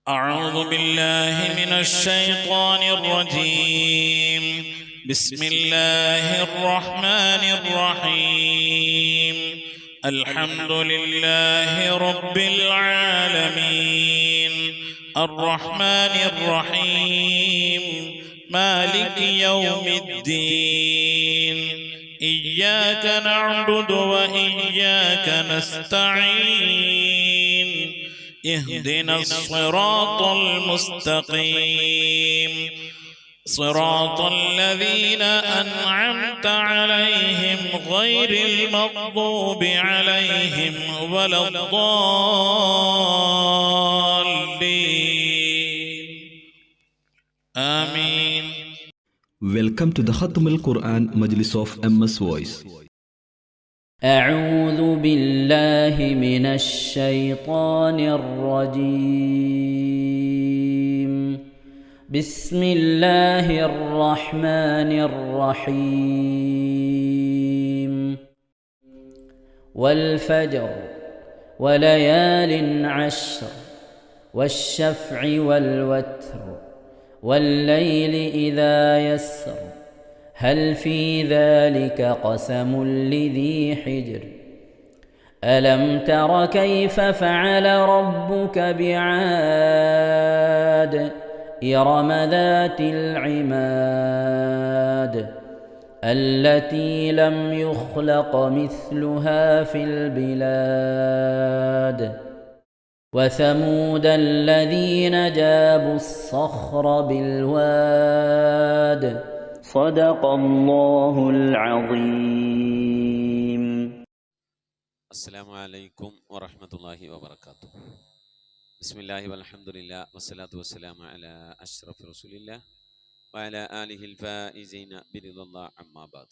أعوذ بالله من الشيطان الرجيم. بسم الله الرحمن الرحيم. الحمد لله رب العالمين الرحمن الرحيم مالك يوم الدين إياك نعبد وإياك نستعين اهدنا الصراط المستقيم صراط الذين أنعمت عليهم غير المغضوب عليهم ولا الضالين آمين. Welcome to the Khatam al-Quran Majlis of MS Voice. أعوذ بالله من الشيطان الرجيم. بسم الله الرحمن الرحيم. والفجر وليال عشر والشفع والوتر والليل إذا يسر هل في ذلك قسم لذي حجر ألم تر كيف فعل ربك بعاد إرم ذات العماد التي لم يخلق مثلها في البلاد وثمود الذين جابوا الصخر بالواد صدق الله العظيم. السلام عليكم ورحمة الله وبركاته. بسم الله والحمد لله والصلاة والسلام على أشرف رسول الله وعلى آله الفائزين برضا الله أما بعد.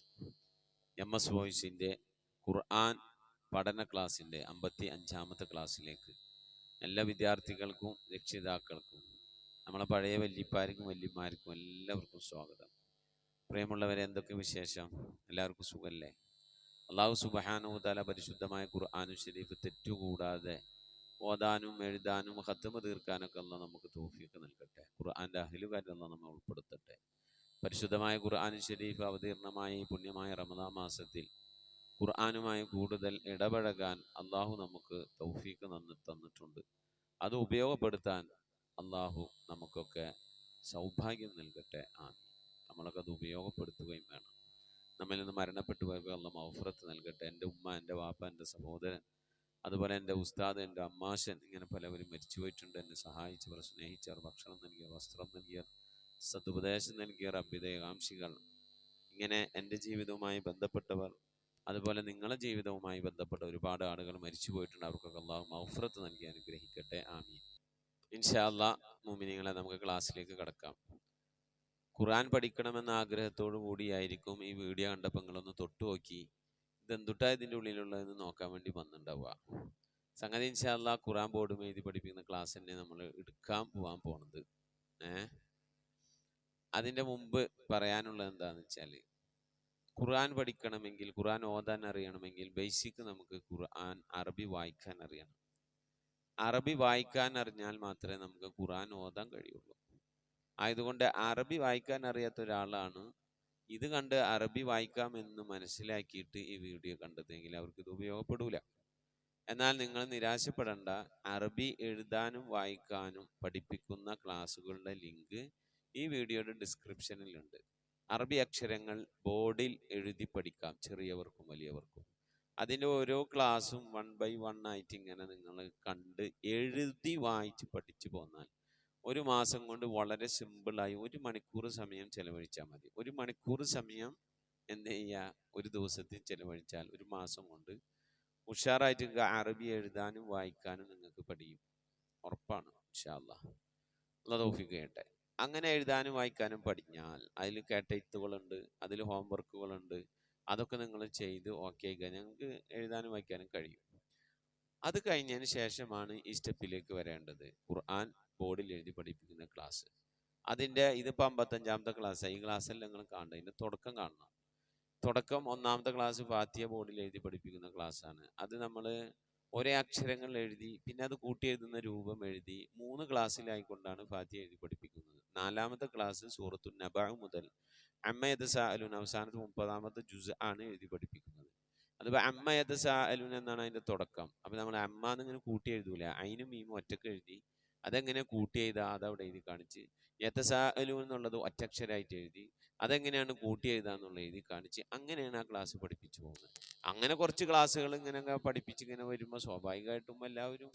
MS വോയിസിൻ്റെ ഖുർആൻ പഠന ക്ലാസ്സിൻ്റെ 55ാമത്തെ ക്ലാസ്സിലേക്ക് എല്ലാ വിദ്യാർത്ഥികൾക്കും രക്ഷിതാക്കൾക്കും നമ്മളെ പഴയ വല്യപ്പാർക്കും വല്യമാർക്കും എല്ലാവർക്കും സ്വാഗതം. പ്രിയമുള്ളവരെ, എന്തൊക്കെ വിശേഷം? എല്ലാവർക്കും സുഖല്ലേ? അല്ലാഹു സുബ്ഹാനഹു വ തആല പരിശുദ്ധമായ ഖുർആനുൽ ശരീഫ് തെറ്റുകൂടാതെ ഓതാനും എഴുതാനും ഖത്മ് തീർക്കാനൊക്കെ അല്ലാഹു നമുക്ക് തൗഫീഖ് നൽകട്ടെ. ഖുർആന്റെ അഹ്ലുകാരിൽ അല്ലാഹു നമ്മെ ഉൾപ്പെടുത്തട്ടെ. പരിശുദ്ധമായ ഖുർആനുൽ ശരീഫ് അവതീർണമായ ഈ പുണ്യമായ റമദാൻ മാസത്തിൽ ഖുർആനുമായി കൂടുതൽ ഇടപഴകാൻ അല്ലാഹു നമുക്ക് തൗഫീഖ് തന്നിട്ടുണ്ട്. അത് ഉപയോഗപ്പെടുത്താൻ അല്ലാഹു നമുക്കൊക്കെ സൗഭാഗ്യം നൽകട്ടെ. ആമീൻ. നമ്മളൊക്കെ അത് ഉപയോഗപ്പെടുത്തുകയും വേണം. നമ്മിൽ നിന്ന് മരണപ്പെട്ടു പോയപ്പോൾ അല്ലാഹു മഗ്ഫിറത്ത് നൽകട്ടെ. എൻ്റെ ഉമ്മ, എൻ്റെ വാപ്പ, എൻ്റെ സഹോദരൻ, അതുപോലെ എൻ്റെ ഉസ്താദ്, എൻ്റെ അമ്മാശൻ, ഇങ്ങനെ പലവരും മരിച്ചു പോയിട്ടുണ്ട്. എന്നെ സഹായിച്ചവർ, സ്നേഹിച്ചവർ, ഭക്ഷണം നൽകിയവർ, വസ്ത്രം നൽകിയവർ, സതുപദേശം നൽകിയവർ, അഭ്യുദയകാംക്ഷികൾ, ഇങ്ങനെ എൻ്റെ ജീവിതവുമായി ബന്ധപ്പെട്ടവർ, അതുപോലെ നിങ്ങളുടെ ജീവിതവുമായി ബന്ധപ്പെട്ട ഒരുപാട് ആളുകൾ മരിച്ചു പോയിട്ടുണ്ട്. അവർക്കൊക്കെ അല്ലാഹു മഗ്ഫിറത്ത് നൽകി അനുഗ്രഹിക്കട്ടെ. ആമീൻ. ഇൻഷാ അല്ലാഹ് മുഅ്മിനീങ്ങളെ, നമുക്ക് ക്ലാസ്സിലേക്ക് കടക്കാം. ഖുർആൻ പഠിക്കണമെന്ന ആഗ്രഹത്തോടു കൂടിയായിരിക്കും ഈ വീഡിയോ കണ്ടപ്പോൾ നിങ്ങളൊന്ന് തൊട്ടു നോക്കി ഇതെന്തുട്ടാ ഇതിൻ്റെ ഉള്ളിലുള്ളതെന്ന് നോക്കാൻ വേണ്ടി വന്നിട്ടുണ്ടാവുക. സംഗതി ഇൻഷാ അല്ലാഹ് ഖുർആൻ ബോർഡ് എഴുതി പഠിപ്പിക്കുന്ന ക്ലാസ് തന്നെ നമ്മൾ എടുക്കാൻ പോകാൻ പോണത്. അതിൻ്റെ മുമ്പ് പറയാനുള്ളത് എന്താണെന്ന് വെച്ചാൽ, ഖുർആൻ പഠിക്കണമെങ്കിൽ, ഖുർആൻ ഓതാൻ അറിയണമെങ്കിൽ ബേസിക് നമുക്ക് ഖുർആൻ അറബി വായിക്കാൻ അറിയണം. അറബി വായിക്കാൻ അറിഞ്ഞാൽ മാത്രമേ നമുക്ക് ഖുർആൻ ഓതാൻ കഴിയുള്ളൂ. ആയതുകൊണ്ട് അറബി വായിക്കാൻ അറിയാത്ത ഒരാളാണ് ഇത് കണ്ട് അറബി വായിക്കാമെന്ന് മനസ്സിലാക്കിയിട്ട് ഈ വീഡിയോ കണ്ടതെങ്കിൽ അവർക്ക് ഇത് ഉപയോഗപ്പെടൂല. എന്നാൽ നിങ്ങൾ നിരാശപ്പെടേണ്ട. അറബി എഴുതാനും വായിക്കാനും പഠിപ്പിക്കുന്ന ക്ലാസ്സുകളുടെ ലിങ്ക് ഈ വീഡിയോയുടെ ഡിസ്ക്രിപ്ഷനിലുണ്ട്. അറബി അക്ഷരങ്ങൾ ബോർഡിൽ എഴുതി പഠിക്കാം, ചെറിയവർക്കും വലിയവർക്കും. അതിൻ്റെ ഓരോ ക്ലാസ്സും 1 by 1 ആയിട്ട് ഇങ്ങനെ നിങ്ങൾ കണ്ട് എഴുതി വായിച്ച് പഠിച്ചു പോന്നാൽ 1 മാസം കൊണ്ട് വളരെ സിമ്പിളായി 1 മണിക്കൂർ സമയം ചെലവഴിച്ചാൽ മതി. 1 മണിക്കൂർ സമയം എന്ത് ചെയ്യുക, ഒരു ദിവസത്തിൽ ചെലവഴിച്ചാൽ 1 മാസം കൊണ്ട് ഉഷാറായിട്ട് അറബി എഴുതാനും വായിക്കാനും നിങ്ങൾക്ക് പഠിക്കും. ഉറപ്പാണ്. ഇൻഷാ അല്ലാഹ്. അല്ലാഹു തൗഫീഖ് ചെയ്യട്ടെ. അങ്ങനെ എഴുതാനും വായിക്കാനും പഠിഞ്ഞാൽ അതിൽ കേട്ടെഴുത്തുകളുണ്ട്, അതിൽ ഹോംവർക്കുകളുണ്ട്. അതൊക്കെ നിങ്ങൾ ചെയ്ത് ഓക്കെ ആയിക്കാൻ ഞങ്ങൾക്ക് എഴുതാനും വായിക്കാനും കഴിയും. അത് കഴിഞ്ഞതിന് ശേഷമാണ് ഈ സ്റ്റെപ്പിലേക്ക് വരേണ്ടത്, ഖുർആൻ ബോർഡിൽ എഴുതി പഠിപ്പിക്കുന്ന ക്ലാസ്. ഇതിപ്പോൾ 55ാമത്തെ ക്ലാസ്സാണ്. ഈ ക്ലാസ്സെല്ലാം നിങ്ങൾ കാണേണ്ടത്. ഇതിൻ്റെ തുടക്കം കാണണം. തുടക്കം 1ാമത്തെ ക്ലാസ് ഫാത്തിഹ ബോർഡിൽ എഴുതി പഠിപ്പിക്കുന്ന ക്ലാസ്സാണ്. അത് നമ്മൾ ഒരേ അക്ഷരങ്ങൾ എഴുതി പിന്നെ അത് കൂട്ടി എഴുതുന്ന രൂപം എഴുതി 3 ക്ലാസ്സിലായിക്കൊണ്ടാണ് ഫാത്തിഹ എഴുതി പഠിപ്പിക്കുന്നത്. 4ാമത്തെ ക്ലാസ് സൂറത്തുൻ നബഅ മുതൽ അമ്മ യതസാഅലൂൻ അവസാനത്തെ 30ാമത്തെ ജുസ് ആണ് എഴുതി പഠിപ്പിക്കുന്നത്. അതിപ്പോൾ അമ്മ യതസാഅലൂൻ എന്നാണ് അതിന്റെ തുടക്കം. അപ്പോൾ നമ്മൾ അമ്മ എന്നിങ്ങനെ കൂട്ടി എഴുതൂല, അയിനും മീമും ഒറ്റക്ക് എഴുതി അതെങ്ങനെ കൂട്ടി എഴുതാ അതവിടെ എഴുതി കാണിച്ച്, യതസാഅലൂൻ എന്നുള്ളത് ഒറ്റക്ഷരായിട്ട് എഴുതി അതെങ്ങനെയാണ് കൂട്ടി എഴുതാന്നുള്ള എഴുതി കാണിച്ച്, അങ്ങനെയാണ് ആ ക്ലാസ് പഠിപ്പിച്ചു പോകുന്നത്. അങ്ങനെ കുറച്ച് ക്ലാസ്സുകൾ ഇങ്ങനെ പഠിപ്പിച്ച് ഇങ്ങനെ വരുമ്പോൾ സ്വാഭാവികമായിട്ടും എല്ലാവരും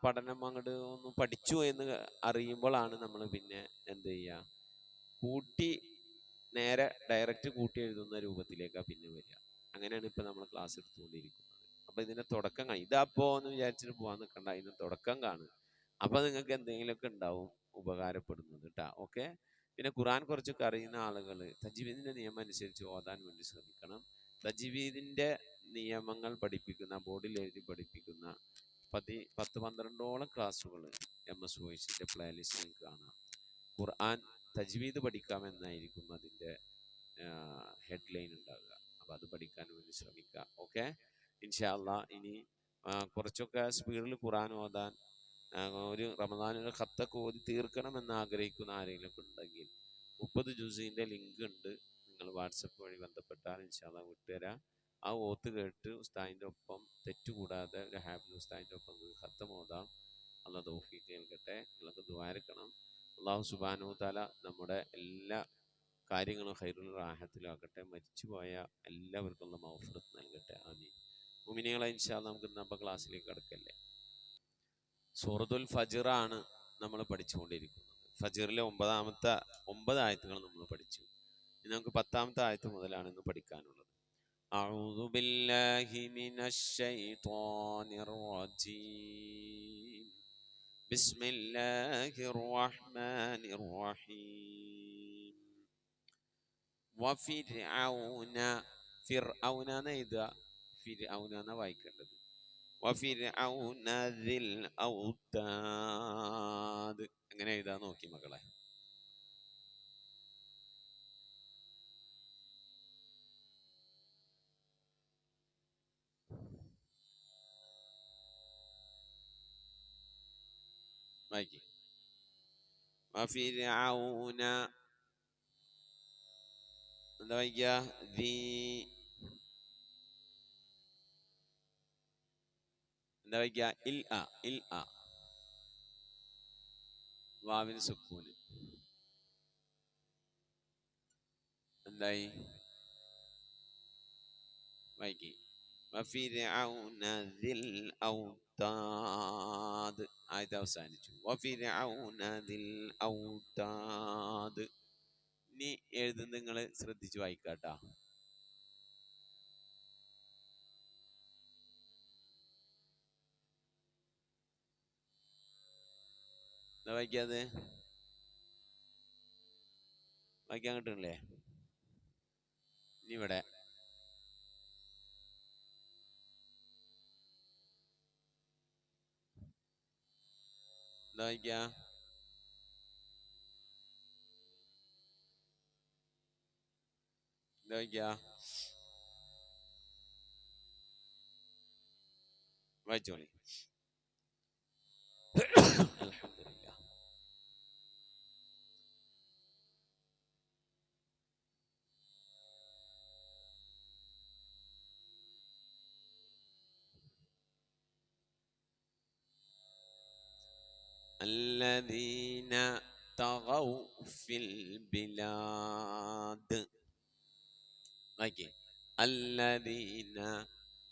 പഠനം അങ്ങോട്ട് ഒന്ന് പഠിച്ചു എന്ന് അറിയുമ്പോഴാണ് നമ്മൾ പിന്നെ എന്ത് ചെയ്യുക, കൂട്ടി നേരെ ഡയറക്റ്റ് കൂട്ടി എഴുതുന്ന രൂപത്തിലേക്കാണ് പിന്നെ വരിക. അങ്ങനെയാണ് ഇപ്പം നമ്മൾ ക്ലാസ് എടുത്തുകൊണ്ടിരിക്കുന്നത്. അപ്പം ഇതിൻ്റെ തുടക്കം കാണും. ഇതപ്പോ എന്ന് വിചാരിച്ചിട്ട് പോകാൻ നിൽക്കണ്ട, ഇതിന് തുടക്കം കാണുക. അപ്പം നിങ്ങൾക്ക് എന്തെങ്കിലുമൊക്കെ ഉണ്ടാവും ഉപകാരപ്പെടുന്നത് കേട്ടോ. ഓക്കെ. പിന്നെ ഖുർആൻ കുറച്ചൊക്കെ അറിയുന്ന ആളുകൾ തജ്വീദിൻ്റെ നിയമം അനുസരിച്ച് ഓതാൻ വേണ്ടി ശ്രമിക്കണം. തജ്വീദിൻ്റെ നിയമങ്ങൾ പഠിപ്പിക്കുന്ന, ബോർഡിൽ എഴുതി പഠിപ്പിക്കുന്ന 10-12ഓളം ക്ലാസ്സുകൾ MS വോയിസിൻ്റെ പ്ലേലിസ്റ്റ് നിങ്ങൾക്ക് കാണാം. ഖുർആൻ തജ്വീദ് പഠിക്കാമെന്നായിരിക്കും അതിൻ്റെ ഹെഡ്ലൈൻ ഉണ്ടാകുക. അപ്പോൾ അത് പഠിക്കാൻ വേണ്ടി ശ്രമിക്കുക. ഓക്കെ. ഇൻഷാ അല്ലാഹ് ഇനി കുറച്ചൊക്കെ സ്പീഡിൽ ഖുർആൻ ഓതാൻ ഒരു റമദാനിൽ ഖത്തൊക്കെ ഓതി തീർക്കണമെന്ന് ആഗ്രഹിക്കുന്ന ആരെങ്കിലുമൊക്കെ ഉണ്ടെങ്കിൽ 30 ജുസിൻ്റെ ലിങ്ക് ഉണ്ട്, നിങ്ങൾ വാട്സപ്പ് വഴി ബന്ധപ്പെട്ടാൽ ഇൻഷാ അല്ലാഹ് വിട്ടുതരാം. ആ ഓത്ത് കേട്ട് ഉസ്താദിൻ്റെ ഒപ്പം തെറ്റുകൂടാതെ ഒരു ഹാഫിദ് ഉസ്താദിൻ്റെ ഒപ്പം ഖത്തം ഓതാം. അല്ലാഹ് തൗഫീഖ് നൽകട്ടെ. നിങ്ങളൊക്കെ ദുആരക്കണം. അല്ലാഹു സുബ്ഹാനഹു വ തആല നമ്മുടെ എല്ലാ കാര്യങ്ങളും ഖൈറുൽ റാഹത്തിലാക്കട്ടെ. മരിച്ചുപോയ എല്ലാവർക്കും മഗ്ഫിറത്ത് നൽകട്ടെ. ആമീൻ. മുഅ്മിനീങ്ങളെ ഇൻഷാ അല്ലാഹ് നമുക്ക് ഇന്നത്തെ ക്ലാസ്സിലേക്ക് കടക്കല്ലേ. സൂറത്തുൽ ഫജ്ർ ആണ് നമ്മൾ പഠിച്ചുകൊണ്ടിരിക്കുന്നത്. ഫജ്റിലെ 9 ആയത്തുകൾ നമ്മൾ പഠിച്ചു. ഇനി നമുക്ക് 10ാമത്തെ ആയത്ത് മുതലാണ് ഇന്ന് പഠിക്കാനുള്ളത്. അഊദു ബില്ലാഹി മിനശ് ശൈത്വാനിർ റജീം. ബിസ്മില്ലാഹിർ റഹ്മാനിർ റഹീം. വഫിർഔന, ഫിർഔന എഴുതുക, ഫിർഔന എന്നാണ് വായിക്കേണ്ടത്. വഫിർഔന ദിൽ ഔതാദ്. എങ്ങനെ എഴുതാൻ നോക്കി മക്കളെ. വായിക്കി. വഫിർഔന എന്താ വായിക്കുക? എന്താ വായിക്കുക? ഇൽ ആ വാവിന് സുക്കൂന്. എന്തായി? വായിക്കി. വഫിർഔന ദിൽ ഔതാദ്. ആയത് അവസാനിച്ചു. വഫിർഔന ദിൽ ഔതാദ്. ഇനി എഴുതുന്നത് നിങ്ങൾ ശ്രദ്ധിച്ച് വായിക്കാട്ടാ. എന്താ വായിക്കാത്? വായിക്കാൻ കിട്ടണില്ലേ? ഇനി ഇവിടെ എന്താ വായിക്കുക? എന്താ വായിക്കുക? വായിച്ചോളി. അൽഹംദുലില്ലാ. الذين طغوا في البلاد. اوكي. الذين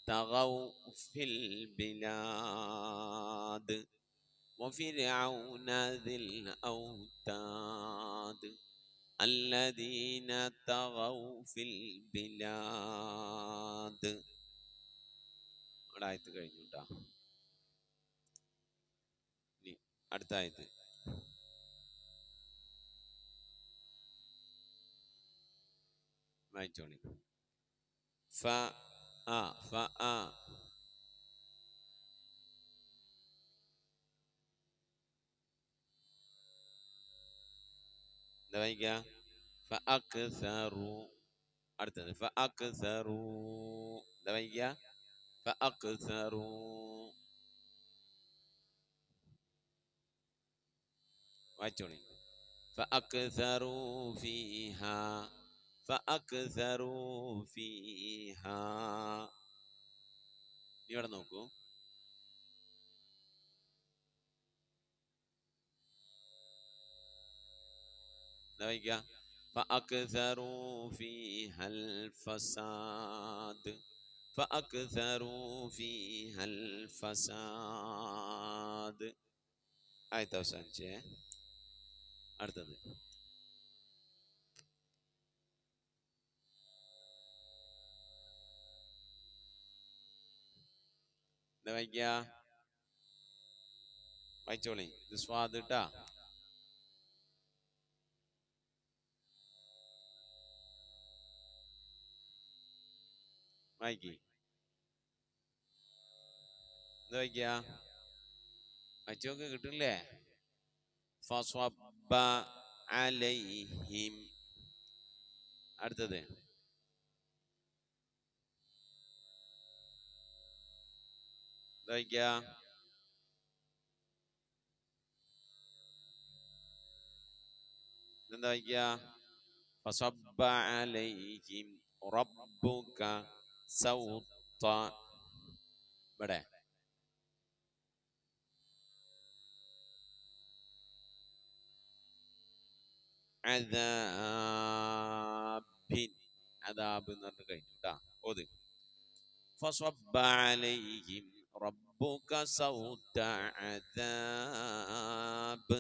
طغوا في البلاد وفرعون ذي الأوتاد. الذين طغوا في البلاد. ആയത്ത് കഴിഞ്ഞു ട്ടാ. ഇനി അടുത്ത ആയത്ത്. വായിച്ചോളി. ഫ ആ ഫ ആ എന്താ വായിക്കുക? ഫ അക്സറു. അടുത്തത് ഫ അക്സറു. എന്താ വായിക്കുക? فأكثروا വായിച്ചോളി. فأكثروا فيها فأكثروا فيها. ഇവിടെ നോക്കൂ. എന്താ വായിക്കുക? فأكثروا فيها الفساد فأكثروا فيها الفساد. ആയത്ത് അവസാനിച്ചേ. അടുത്തത് എന്താ വായിക്കുക? വായിച്ചോളി. ഇത് സ്വാദ് ട്ടാ. വായിക്കി. എന്താ വായിക്കുക? വായിച്ചോക്ക് കിട്ടില്ലേ? ഫസ്വബ്ബ അലൈഹിം. അടുത്തത് എന്താ വായിക്കുക? എന്താ വായിക്കുക? ഫസ്വബ്ബ അലൈഹിം റബ്ബുക സൗത്ത. ഇവിടെ അദാബിൻ. അദാബ് എന്ന് പറഞ്ഞ് കഴിഞ്ഞു കേട്ടാ. ഓത്. ഫസ്വബ്ബ അലൈഹിം റബ്ബുക സൗത്ത അദാബ്.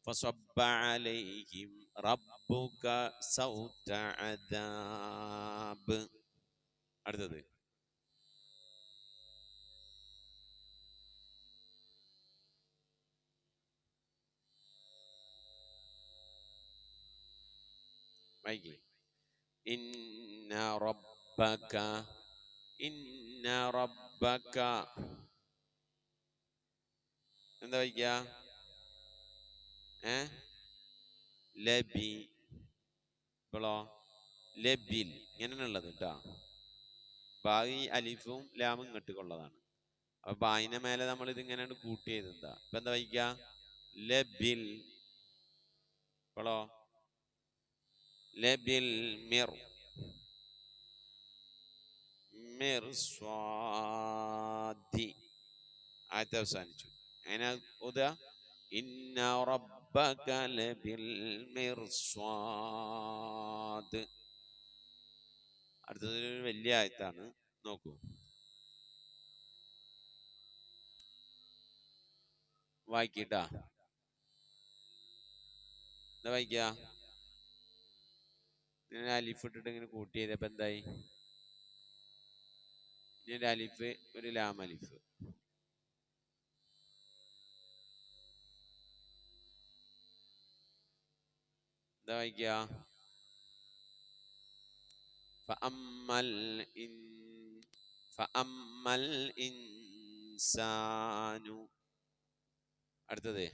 ഫസ്വബ്ബ അലൈഹിം റബ്ബുക സൗത്ത അദാബ്. അടുത്തത് വൈകി. ഇന്ന റബ്ബക ഇന്ന റബ്ബക. എന്താ വൈകിയ? ലബി. ഇപ്പോളോ ലബിൽ. ഇങ്ങനെയാണുള്ളത് കേട്ടാ. ബായി അലിഫും ലാമും ഇങ്ങോട്ടുള്ളതാണ്. അപ്പൊ ബായിന്റെ മേലെ നമ്മൾ ഇത് ഇങ്ങനെയാണ് കൂട്ടി ചെയ്തെന്താ. ഇപ്പൊ എന്താ വൈകിയ? ലബിൽ. ഇപ്പോളോ ലബിൽ മിർ മിർസ്വാദി. ആയത്ത് അവസാനിച്ചു. അങ്ങനെ ഓതുക. ഇന്ന റബ്ബക ലബിൽ മിർസ്വാദ്. അടുത്തത് ഒരു വലിയ ആയത്താണ്. നോക്കൂ. വായിക്കട്ടാ. എന്താ വായിക്ക? ഇങ്ങനെ അലിഫ് ഇട്ടിട്ട് ഇങ്ങനെ കൂട്ടി ചെയ്തപ്പോ എന്തായി? ഇനി ഒരു അലിഫ്, ഒരു ലാം അലിഫ്. എന്താ വായിക്ക? ഫഅമ്മൽ ഇൻസാനു. അടുത്തത്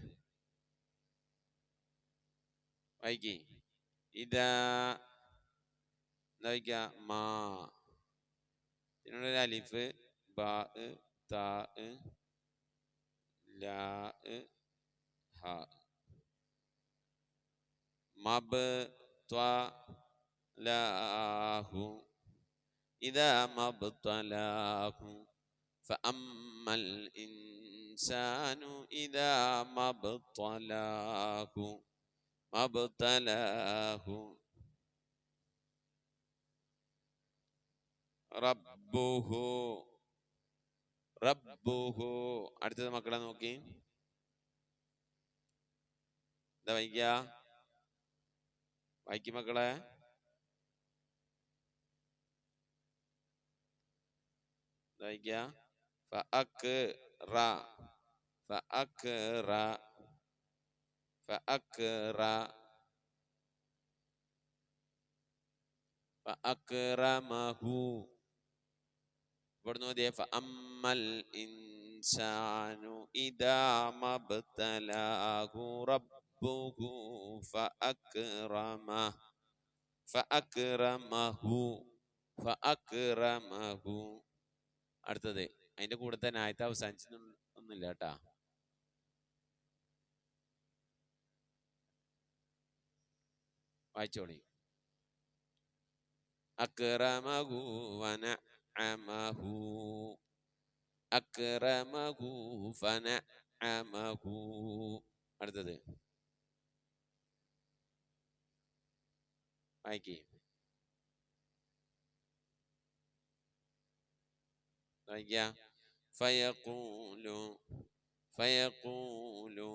വായിക്കി. ഇതാ എന്താ വായിക്ക? മാ. ഇതിനൊരു അലിഫ്, ബാ, താ, ലാ, ഹ. മബ് ത്വലാഹു. ഇദാ മബ്തലാഹു ഫഅമ്മൽ ഇൻസാനു ഇദാ മബ്തലാഹു മബ്തലാഹു റബ്ബുഹു റബ്ബുഹു. അടുത്തത് മക്കളെ നോക്കി. എന്താ വായിക്ക? വായിക്കും മക്കളെ. വായിക്ക. ഫഅക്റ ഫഅക്റ ഫഅക്റ ഫഅക്റമഹു. ഇവിടുന്ന് ഓതിയേ ഫഅമ്മൽ ഇൻസാനു ഇദാ മബ്തലാഹു റബ്ബുഹു ഫഅക്റമഹു ഫഅക്റമഹു ഫഅക്റമഹു. അടുത്തത് അതിന്റെ കൂടെ തന്നെ ആയത്തെ അവസാനിച്ചൊന്നുമില്ല കേട്ടാ. വായിച്ചോളി. അക്രമഹു വനഅമഹു അക്രമഹു ഫനഅമഹു. അടുത്തത് വായിക്കേ. ഫയഖൂലു ഫയഖൂലു.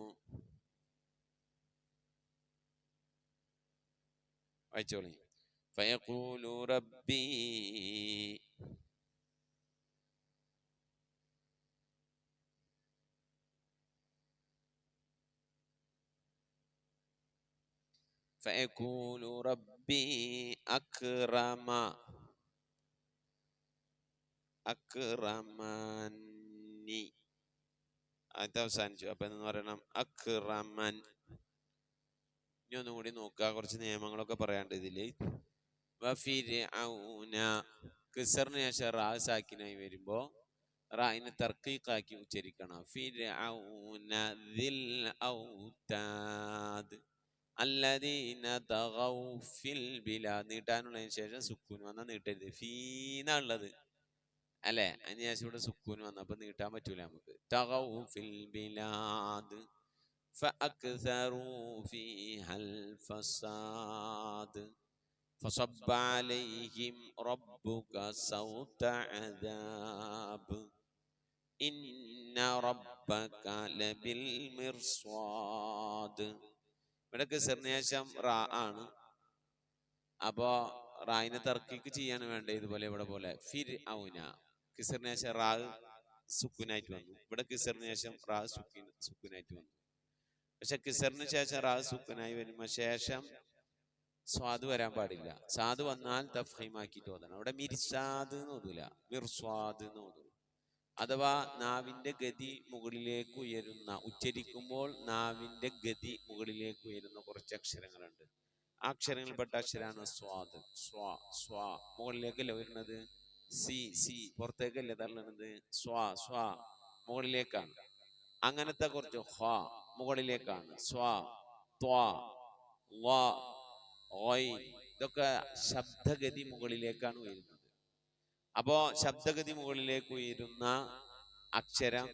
വായിച്ചോളി. ഫയഖൂലു റബ്ബി ഫയഖൂലു റബ്ബി അക്രമ അക്രമനി. അത് അവസാനിച്ചു. അപ്പൊ എന്ന് പറയണം അക്രമൻ. ഇനി ഒന്നും കൂടി നോക്കുക, കുറച്ച് നിയമങ്ങളൊക്കെ പറയാണ്ട് ഇതില്. വഫിർഔന കിസറിന് ശേഷം റാ സാക്കിനായി വരുമ്പോ റായിനെ തർക്കീഖാക്കി ഉച്ചരിക്കണം. ഫിർഔന ദിൽ ഔതാദ് അല്ലദീന തഗൗ ഫിൽ ബിലാദ്. നീട്ടാനുള്ളതിന് ശേഷം സുക്കൂൻ വന്നാൽ നീട്ടരുത്. ഫീന്നുള്ളത് അല്ലെ, അതിന് ശേഷം ഇവിടെ സുക്കൂൻ വന്നപ്പോ നീട്ടാൻ പറ്റൂല നമുക്ക്. തഗൗ ഫിൽ ബിലാദ് ഫഅക്സറൂ ഫീഹൽ ഫസാദ് ഫസബ്ബ അലൈഹിം റബ്ബുക സൗത അദാബ് ഇന്ന റബ്ബക ലബിൽ മിർസ്വാദ്. ഇവിടെ കിസറിന് ശേഷം റാ ആണ്. അപ്പോ റായിനെ തർക്കീക്ക് ചെയ്യാണ് വേണ്ടത്. ഇതുപോലെ ഇവിടെ പോലെ ഫിർഔന കിസറിന് ശേഷം റാ സുക്കൂനായിട്ട് വന്നു. ഇവിടെ കിസറിന് ശേഷം റാ സുക്കൂനായിട്ട് വന്നു. പക്ഷെ കിസറിന് ശേഷം റാ സുക്കൂനായി വരുമ്പോ ശേഷം സ്വാദ് വരാൻ പാടില്ല. സാദ് വന്നാൽ തഫ്ഹീമാക്കിയിട്ട് ഓതണം. അവിടെ മിർസാദ് എന്ന് ഓതൂല, മിർസ്വാദ് എന്ന് ഓതും. അഥവാ നാവിന്റെ ഗതി മുകളിലേക്ക് ഉയരുന്ന, ഉച്ചരിക്കുമ്പോൾ നാവിന്റെ ഗതി മുകളിലേക്ക് ഉയരുന്ന കുറച്ച് അക്ഷരങ്ങളുണ്ട്. ആ അക്ഷരങ്ങളിൽപ്പെട്ട അക്ഷരമാണ് സ്വാദ്. സ്വാ സ്വാ മുകളിലേക്കല്ലേ വരുന്നത്. സി സി പുറത്തേക്കല്ലേ തള്ളുന്നത്. സ്വാ സ്വാ മുകളിലേക്കാണ്. അങ്ങനത്തെ കുറച്ച് ഹ്വാ മുകളിലേക്കാണ്. സ്വാ ത്വാ വാ ഓയ് ഇതൊക്കെ ശബ്ദഗതി മുകളിലേക്കാണ് ഉയരുന്നത്. അപ്പോ ശബ്ദഗതി മുകളിലേക്ക് ഉയരുന്ന അക്ഷരം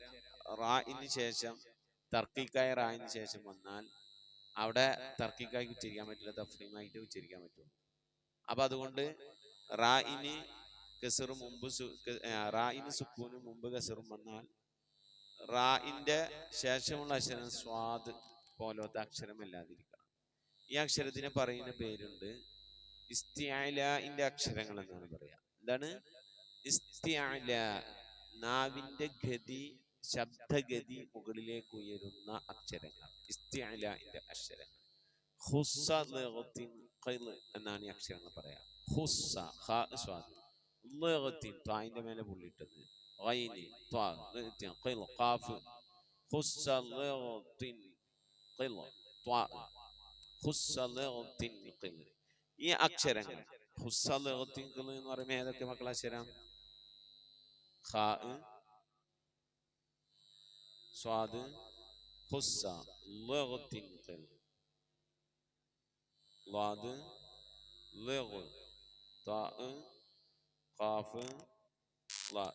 റായിന് ശേഷം തർക്കീക്കായ റായിന് ശേഷം വന്നാൽ അവിടെ തർക്കീക്കായി ഉച്ചരിക്കാൻ പറ്റില്ല, തഫ്ഹീമായിട്ട് ഉച്ചരിക്കാൻ പറ്റുള്ളൂ. അപ്പൊ അതുകൊണ്ട് റായിന് കസറും മുമ്പ് റായിന് സുക്കൂനും മുമ്പ് കസറും വന്നാൽ റായിന്റെ ശേഷമുള്ള അക്ഷരം സ്വാദ് പോലത്തെ അക്ഷരമല്ലാതിരിക്കണം. ഈ അക്ഷരത്തിന് പറയുന്ന പേരുണ്ട് ഇസ്തിഅലാഇന്റെ അക്ഷരങ്ങൾ എന്നാണ് പറയാ. എന്താണ് ഇസ്തിഅല? നാവിന്റെ ഗതി, ശബ്ദഗതി മുകളിലേക്ക് ഉയരുന്ന അക്ഷരങ്ങൾ ഇസ്തിഅലാഇന്റെ അക്ഷരങ്ങൾ. ഖുസ്സ ലഗത്തിൻ ഖിൽ എന്നാണ് ഈ അക്ഷരങ്ങൾ പറയാ. ഖുസ്സ ഖാ സ്വാദ്, ലഗത്തിൻ ത്വായിന്റെ മേലെ പുള്ളിട്ടത്, ഗൈനി ത്വാ ഖിൽ ഖാഫ്, ഖുസ്സ ലഗത്തിൻ ഖിൽ ത്വാ ഖുസ്സ ലഗത്തിൻ ഖിൽ. ഈ അക്ഷരങ്ങൾ ഖുസ്സ ലഗത്തിൻ ഖിൽ എന്ന് പറയുമ്പോൾ ഏതൊക്കെ മക്കളെ അക്ഷരം? ഖാ സ്വാദ് ഖുസ്സ ലഗത്തിൻ ഖിൽ ളാദ് ലഗ് താ ഖാഫ് ളാ.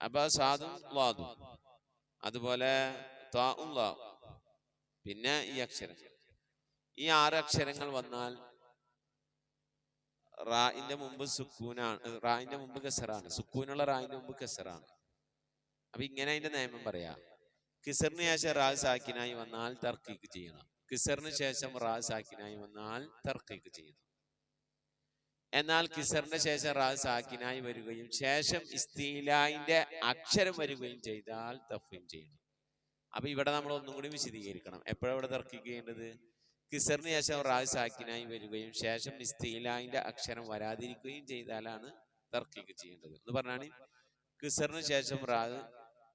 അപ്പൊ സാദും ളാദും അതുപോലെ താഉം ളാ. പിന്നെ ഈ അക്ഷരങ്ങൾ, ഈ 6 അക്ഷരങ്ങൾ വന്നാൽ റായിന്റെ മുമ്പ് സുക്കൂനാണ്, റായിന്റെ മുമ്പ് കസറാണ്. സുക്കൂനുള്ള റായിന്റെ മുമ്പ് കസറാണ്. അപ്പൊ ഇങ്ങനെ അതിന്റെ നിയമം പറയാ. കിസറിന് ശേഷം റാ സാക്കിനായി വന്നാൽ തർക്കീക്ക് ചെയ്യണം. കിസറിന് ശേഷം റാ സാക്കിനായി വന്നാൽ തർക്കീക്ക് ചെയ്യണം. എന്നാൽ കിസറിന്റെ ശേഷം റാ സാക്കിനായി വരികയും ശേഷം ഇസ്തീലായിന്റെ അക്ഷരം വരികയും ചെയ്താൽ തഫ്ഹീം ചെയ്യണം. അപ്പൊ ഇവിടെ നമ്മൾ ഒന്നും കൂടി വിശദീകരിക്കണം. എപ്പോഴാണ് ഇവിടെ തർക്കീക്ക് ചെയ്യേണ്ടത്? കിസറിന് ശേഷം റാ സാക്കിനായി വരികയും ശേഷം ഇസ്തീലായിന്റെ അക്ഷരം വരാതിരിക്കുകയും ചെയ്താലാണ് തർക്കീക്ക് ചെയ്യേണ്ടത്. എന്ന് പറഞ്ഞാൽ കിസറിന് ശേഷം റാ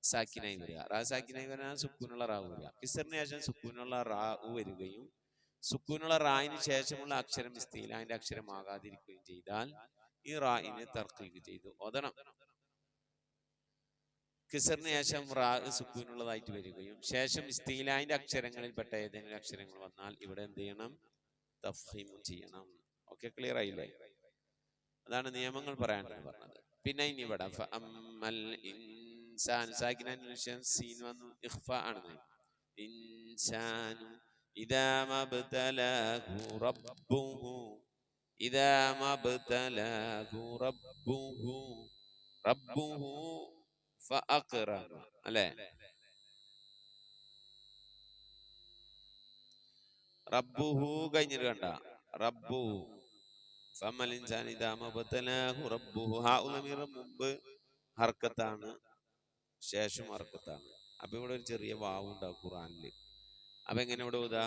സാക്കിനായി വരിക, റാ സാക്കിനായി വരാൻ സുക്കൂനുള്ള റാ വരിക. കിസറിന് ശേഷം സുക്കൂനുള്ള റാ വരികയും സുക്കൂനുള്ള റായിന് ശേഷമുള്ള അക്ഷരം ഇസ്തീലായിന്റെ അക്ഷരമാകാതിരിക്കുകയും ചെയ്താൽ ഈ റായിനെ തർക്കീക്ക് ചെയ്തു ഓതണം. കിസറിന് ശേഷം റാ സുക്കൂനുള്ളതായിട്ട് വരികയും ശേഷം ഇസ്തീലാന്റെ അക്ഷരങ്ങളിൽപ്പെട്ട ഏതെങ്കിലും അക്ഷരങ്ങൾ വന്നാൽ ഇവിടെ എന്ത് ചെയ്യണം? തഫ്ഹീം ചെയ്യണം. ഓക്കെ, ക്ലിയർ ആയില്ലേ? അതാണ് നിയമങ്ങൾ പറയാനാണ് പറഞ്ഞത്. പിന്നെ ഇനി ഇവിടെ ഇൻസാൻ സാക്കിനു സീൻ വന്നു, ഇഖ്ഫ ആണ്. ഇൻസാനു ഇദാ മബ്തലാഹു റബ്ബുഹു ഇദാ മബ്തലാഹു റബ്ബുഹു ഫഅക്റമ, അല്ലേ? റബ്ബുഹു കഴിഞ്ഞിട്ട് കണ്ട റബ്ബു ഫമൽ ഇൻസാൻ ഇദാ മബ്തലാഹു റബ്ബുഹു. ഹാ ഉലമീറ മുമ്പ് ഹർക്കത്താണ്, ശേഷം ഹർക്കത്താണ്. അപ്പൊ ഇവിടെ ഒരു ചെറിയ വാവ് ഉണ്ടാവും ഖുർആനിൽ. അപ്പൊ എങ്ങനെ ഇവിടെ ഓതാ?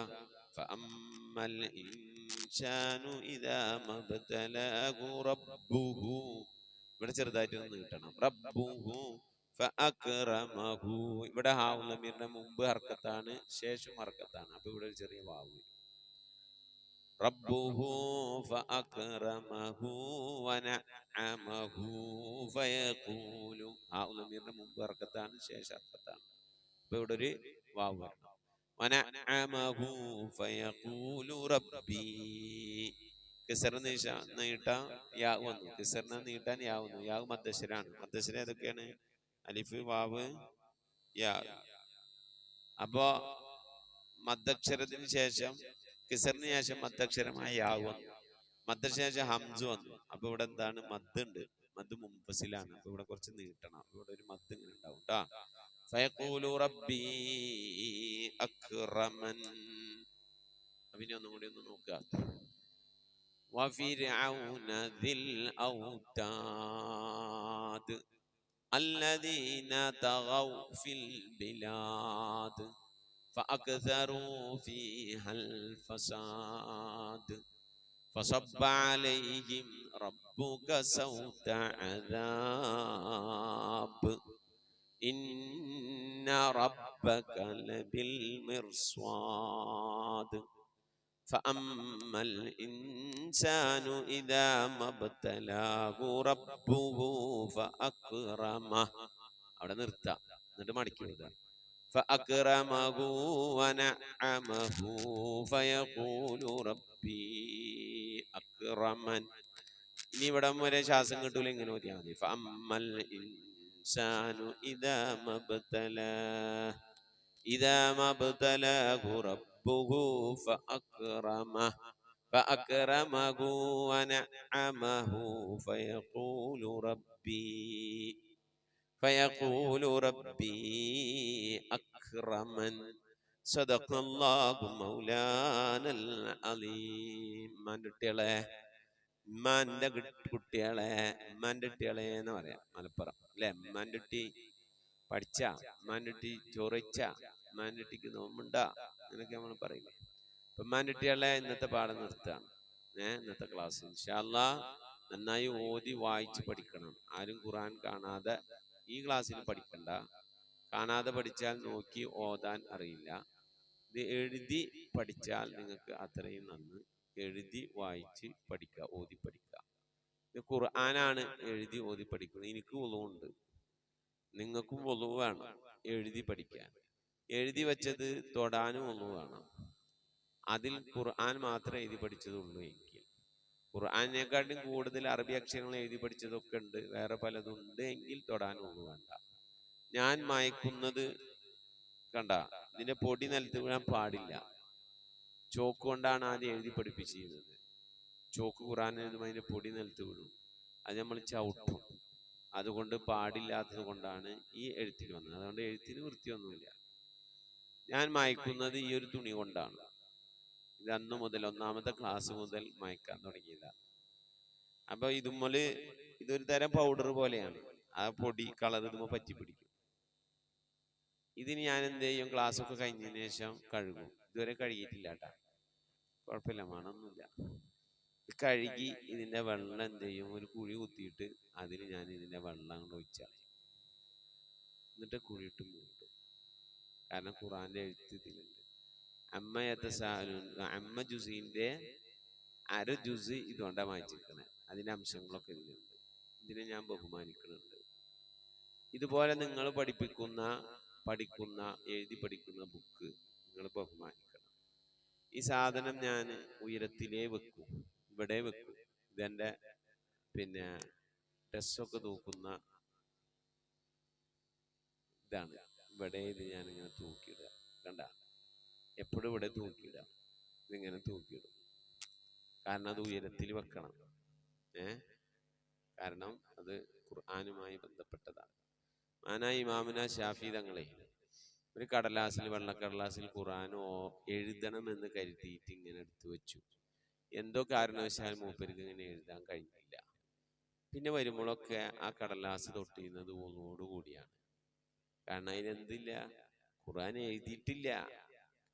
ഫഅമ്മൽ ഇൻസാനു ഇദാ മബ്തലാഹു റബ്ബുഹു. ഇവിടെ ചെറുതായിട്ട് ഒന്ന് കിട്ടണം. റബ്ബുഹു ഫഅക്റമഹു. ഇവിടെ ഹാ ഉലമീറിന്റെ മുമ്പ് ഹർക്കത്താണ്, ശേഷം ഹർക്കത്താണ്. അപ്പൊ ഇവിടെ ഒരു ചെറിയ വാവ്. റബ്ബുഹു ഫഅക്റമഹു വനഅമഹു ഫയഖൂലു. ഹാ ഉലമീറിന്റെ മുമ്പ് ഹർക്കത്താണ്, ശേഷം ഹർക്കത്താണ്. അപ്പൊ ഇവിടെ ഒരു വാവ് വരണം. വനഅമഹു ഫയഖൂലു റബ്ബി. കിസറിന് നീട്ടാൻ യാ വന്നു, കിസറിനെ നീട്ടാൻ യാ വന്നു. യാ മദ്ദശരാണ്. മദ്ദശര ഏതൊക്കെയാണ്? അലിഫ്, വാവ്, യാ. അപ്പോ മദ്ദക്ഷരത്തിന് ശേഷം കിസറിന് ശേഷം മദ്ദക്ഷരമായ യാ വന്നു, മദ്ദന് ശേഷം ഹംസ് വന്നു. അപ്പൊ ഇവിടെ എന്താണ്? മദ് ഉണ്ട്. മദ് മുൻഫസിലാണ്. അപ്പൊ ഇവിടെ കുറച്ച് നീട്ടണം. ഇവിടെ ഒരു മദ് ഇങ്ങനെ ഉണ്ടാവും ട്ടാ. ഫയഖൂലു റബ്ബി അക്റമൻ. പിന്നെ ഒന്നും കൂടി ഒന്ന് നോക്കുക. وفرعون ذي الأوتاد الذين طغوا في البلاد فأكثروا فيها الفساد فصب عليهم ربك سوط عذاب إن ربك لبالمرصاد فأما الإنسان إذا ما ابتلاه ربه فأكرمه. അവിടെ നിർത്താം, എന്നിട്ട് മടക്കി എഴുതാം. فأكرمه ونعمه فيقول ربي أكرمن. ഇനി ഇവിടെ വരെ ശ്വാസം കിട്ടൂല, ഇങ്ങനെ ഓതിയാൽ മതി. فأما الإنسان إذا ما ابتلاه ربه فأكرمه ونعمه فيقول ربي أكرمن. صدق الله مولانا العظيم. ഉമ്മാന്റെ കുട്ടികളെ എന്ന് പറയാം മലപ്പുറം, അല്ലെ? ഉമ്മാന്റെ കുട്ടി പഠിച്ച, ഉമ്മാന്റെ കുട്ടി ചോറിച്ച, ഉമ്മാന്റെ കുട്ടിക്ക് നോമ്പുണ്ടാ, അങ്ങനെയൊക്കെ നമ്മൾ പറയില്ലേ. അപ്പൊ ഉമ്മാന്റെ കുട്ടികളെ ഇന്നത്തെ പാഠം നിർത്താണ്. ഇന്നത്തെ ക്ലാസ് ഇൻഷാ അല്ലാഹ് നന്നായി ഓതി വായിച്ച് പഠിക്കണം. ആരും ഖുർആൻ കാണാതെ ഈ ക്ലാസ്സിൽ പഠിക്കണ്ട. കാണാതെ പഠിച്ചാൽ നോക്കി ഓതാൻ അറിയില്ല. ഇത് എഴുതി പഠിച്ചാൽ നിങ്ങൾക്ക് അത്രയും നന്ന്. എഴുതി വായിച്ച് പഠിക്കുക, ഓതി പഠിക്കുക. ഇത് ഖുർആനാണ് എഴുതി ഓതി പഠിക്കുന്നത്. എനിക്ക് വുളുവുണ്ട്, നിങ്ങൾക്കും വുളു വേണം എഴുതി പഠിക്കാൻ. എഴുതി വെച്ചത് തൊടാനും വുളു വേണം. അതിൽ ഖുർആൻ മാത്രമേ എഴുതി പഠിച്ചതുള്ളൂ എങ്കിൽ, ഖുർആനെക്കാട്ടും കൂടുതൽ അറബി അക്ഷരങ്ങൾ എഴുതി പഠിച്ചതൊക്കെ ഉണ്ട്, വേറെ പലതും ഉണ്ട് എങ്കിൽ തൊടാനും വുളു വേണ്ട. ഞാൻ മയക്കുന്നത് കണ്ട, ഇതിന്റെ പൊടി നിലത്ത് വീഴാൻ പാടില്ല. ചോക്ക് കൊണ്ടാണ് ആദ്യം എഴുതി പഠിപ്പിച്ചിരുന്നത്. ചോക്ക് ഖുർആൻ എഴുതുമ്പോൾ അതിന്റെ പൊടി നിലത്ത് വീഴും, അത് നമ്മൾ ചവിട്ടും. അതുകൊണ്ട് പാടില്ലാത്തത് കൊണ്ടാണ് ഈ എഴുത്തിൽ വന്നത്. അതുകൊണ്ട് എഴുത്തിന് വൃത്തിയൊന്നുമില്ല. ഞാൻ മായ്ക്കുന്നത് ഈ ഒരു തുണി കൊണ്ടാണ്. ഇത് അന്ന് മുതൽ, ഒന്നാമത്തെ ക്ലാസ് മുതൽ മായ്ക്കാൻ തുടങ്ങിയതാണ്. അപ്പൊ ഇതുമ്മല് ഇതൊരു തരം പൗഡർ പോലെയാണ്. ആ പൊടി കളർ ഇതുമ്പോ പറ്റി പിടിക്കും. ഇതിന് ഞാൻ എന്ത് ചെയ്യും? ക്ലാസ് ഒക്കെ കഴിഞ്ഞതിന് ശേഷം കഴുകും. ഇതുവരെ കഴുകിയിട്ടില്ല കേട്ടാ, കുഴപ്പമില്ല, മണമൊന്നുമില്ല. കഴുകി ഇതിന്റെ വെള്ളം എന്ത് ചെയ്യും? ഒരു കുഴി കുത്തിയിട്ട് അതിൽ ഞാൻ ഇതിന്റെ വെള്ളം കൊണ്ട് ഒഴിച്ചാൽ, എന്നിട്ട് കുഴിയിട്ട് മൂടും. കാരണം ഖുർആന്റെ എഴുത്ത് ഇതിലുണ്ട്. അമ്മ ജുസിന്റെ അര ജുസ് ഇതുകൊണ്ടാണ് വായിച്ചിരിക്കണേ. അതിന്റെ അംശങ്ങളൊക്കെ ഇതിലുണ്ട്. ഇതിനെ ഞാൻ ബഹുമാനിക്കുന്നുണ്ട്. ഇതുപോലെ നിങ്ങൾ പഠിക്കുന്ന എഴുതി പഠിക്കുന്ന ബുക്ക് നിങ്ങൾ ബഹുമാനിക്കണം. ഈ സാധനം ഞാൻ ഉയരത്തിലേ വെക്കും, ഇവിടെ വെക്കും. ഇതെൻ്റെ പിന്നെ ഡ്രസ്സൊക്കെ തൂക്കുന്ന ഇതാണ്. ഇവിടെ ഇത് ഞാനിങ്ങനെ തൂക്കിയിടുക, കണ്ട, എപ്പോഴും ഇവിടെ തൂക്കിയിടുക, ഇതിങ്ങനെ തൂക്കിയിടും. കാരണം അത് ഉയരത്തിൽ വെക്കണം. കാരണം അത് ഖുർആനുമായി ബന്ധപ്പെട്ടതാണ്. മാനാ ഇമാമുന ഷാഫി തങ്ങളെ ഒരു കടലാസിൽ, വെള്ളക്കടലാസിൽ ഖുർആനോ എഴുതണമെന്ന് കരുതിയിട്ട് ഇങ്ങനെ എടുത്തു വെച്ചു. എന്തോ കാരണവശാൽ മൂപ്പർക്ക് ഇങ്ങനെ എഴുതാൻ കഴിഞ്ഞില്ല. പിന്നെ വരുമ്പോഴൊക്കെ ആ കടലാസ് തൊട്ടിരുന്നത് ഒന്നോടുകൂടിയാണ്. കാരണം അതിനെന്തില്ല, ഖുർആൻ എഴുതിയിട്ടില്ല,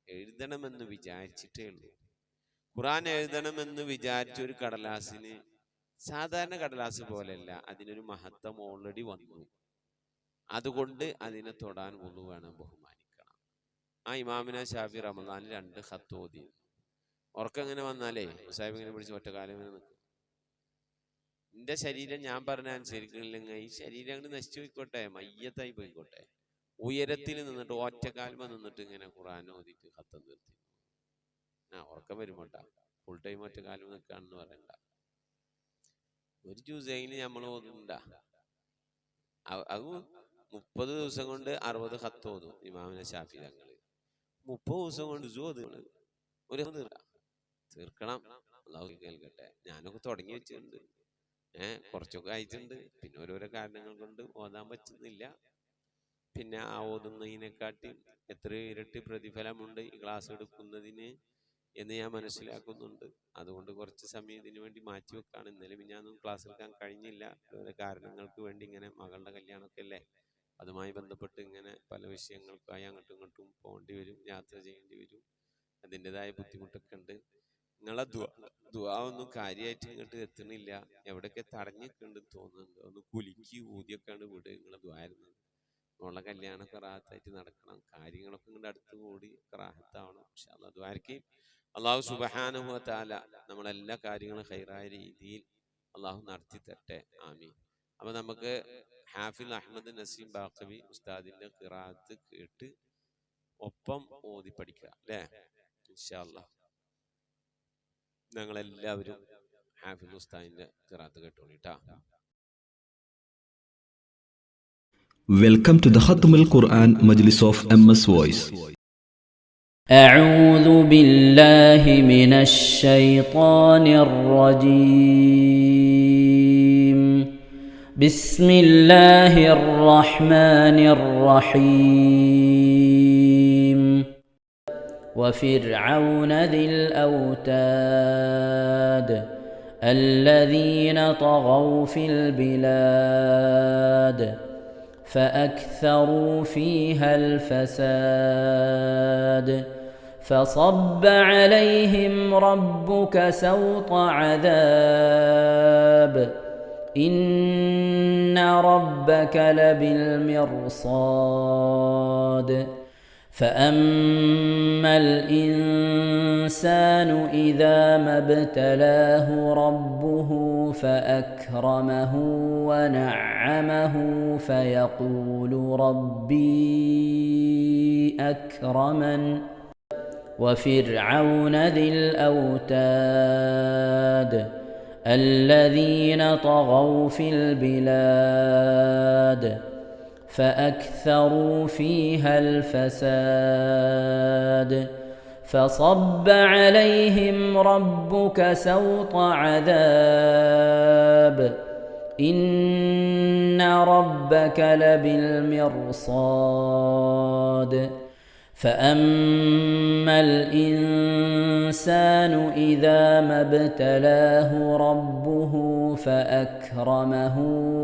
എഴുതണമെന്ന് വിചാരിച്ചിട്ടേ ഉള്ളൂ. ഖുർആൻ എഴുതണമെന്ന് വിചാരിച്ച ഒരു കടലാസിന് സാധാരണ കടലാസ് പോലെയല്ല, അതിനൊരു മഹത്വം ഓൾറെഡി വന്നു. അതുകൊണ്ട് അതിനെ തൊടാൻ വുളു വേണം, ബഹുമാനിക്കണം. ആ ഇമാമിന ഷാഫി റമദാനിൽ 2 ഖത്ത് ഓതി. ഉറക്കം ഇങ്ങനെ വന്നാലേ മുസാഹിബ് ഇങ്ങനെ പിടിച്ച് ഒറ്റക്കാലം ഇങ്ങനെ നിൽക്കും. എൻ്റെ ശരീരം ഞാൻ പറഞ്ഞ അനുസരിക്കണില്ലെങ്കിൽ ഈ ശരീരം അങ്ങോട്ട് നശിച്ചു പോയിക്കോട്ടെ, മയ്യത്തായി പോയിക്കോട്ടെ. ഉയരത്തിൽ നിന്നിട്ട് ഒറ്റക്കാൽമ നിന്നിട്ട് ഇങ്ങനെ ഖുർആൻ ഓതിയിട്ട് ഖത്തം തീർത്തി. ഉറക്കം വരുമ്പോട്ട ഫുൾ ടൈം ഒറ്റക്കാലം നിൽക്കാണെന്ന് പറയണ്ട. ഒരു ജുസൈന് നമ്മൾ ഓതുന്നുണ്ട, അത് 30 ദിവസം കൊണ്ട് 60 ഖത്ത് ഓതും ഇമാമിന ഷാഫി തങ്ങൾ. 30 ദിവസം കൊണ്ട് ഒരു തീർക്കണം. അല്ലാഹു കേൾക്കട്ടെ. ഞാനൊക്കെ തുടങ്ങി വെച്ചിട്ടുണ്ട്, കുറച്ചൊക്കെ അയച്ചിട്ടുണ്ട്. പിന്നെ ഓരോരോ കാരണങ്ങൾ കൊണ്ട് ഓതാൻ പറ്റുന്നില്ല. പിന്നെ ആ ഓതുന്നതിനെക്കാട്ടി എത്രയോ ഇരട്ടി പ്രതിഫലമുണ്ട് ഈ ക്ലാസ് എടുക്കുന്നതിന് എന്ന് ഞാൻ മനസ്സിലാക്കുന്നുണ്ട്. അതുകൊണ്ട് കുറച്ച് സമയം ഇതിനു വേണ്ടി മാറ്റിവെക്കാണ്. ഇന്നലെ ഞാനൊന്നും ക്ലാസ് എടുക്കാൻ കഴിഞ്ഞില്ല, ഓരോ കാരണങ്ങൾക്ക് വേണ്ടി. ഇങ്ങനെ മകളുടെ കല്യാണമൊക്കെ അല്ലേ, അതുമായി ബന്ധപ്പെട്ട് ഇങ്ങനെ പല വിഷയങ്ങൾക്കായി അങ്ങോട്ടും ഇങ്ങോട്ടും പോകേണ്ടി വരും, യാത്ര ചെയ്യേണ്ടി വരും. അതിൻ്റെതായ ബുദ്ധിമുട്ടൊക്കെ ഉണ്ട്. നിങ്ങളെ ദുആ ഒന്നും കാര്യമായിട്ട് ഇങ്ങോട്ട് എത്തണില്ല, എവിടെയൊക്കെ തടഞ്ഞിട്ടുണ്ട് തോന്നുന്നുണ്ട്. ഒന്ന് കുലുക്കി ഊതിയൊക്കെയാണ് വിട് നിങ്ങളെ ദുആയിരുന്നത്. ഉള്ള കല്യാണമൊക്കെ റാഹത്തായിട്ട് നടക്കണം, കാര്യങ്ങളൊക്കെ ഇങ്ങോട്ട് അടുത്ത് കൂടി റാഹത്താവണം. ഇൻഷാ അല്ലാഹ് ദുആർക്ക് അല്ലാഹു സുബ്ഹാനഹു വ തആല നമ്മളെല്ലാ കാര്യങ്ങളും ഖൈറായ രീതിയിൽ അല്ലാഹു നടത്തി തരട്ടെ. ആമീൻ. അപ്പൊ നമുക്ക് ഹാഫിൽ അഹമ്മദ് നസീം ബാഖവി ഉസ്താദിന്റെ ഖിറാഅത്ത് കേട്ട് ഒപ്പം ഓതി പഠിക്കുക അല്ലേ? ഇൻഷാ അല്ലാഹ് ഞങ്ങളെല്ലാവരും ഹാഫിൽ ഉസ്താദിന്റെ ഖിറാഅത്ത് കേട്ടോളിട്ടാ. Welcome to the Khatm al-Quran Majlis of MS Voice. أعوذ بالله من الشيطان الرجيم. بسم الله الرحمن الرحيم. وفرعون ذي الأوتاد الذين طغوا في البلاد فأكثروا فيها الفساد فصب عليهم ربك سوط عذاب إن ربك لبالمرصاد فأما الإنسان إذا ما ابتلاه ربه فأكرمه ونعمه فيقول ربي أكرمن وفرعون ذي الأوتاد الذين طغوا في البلاد فأكثروا فيها الفساد فصب عليهم ربك سوط عذاب إن ربك لبالمرصاد فأما الإنسان إذا ما ابتلاه ربه فأكرمه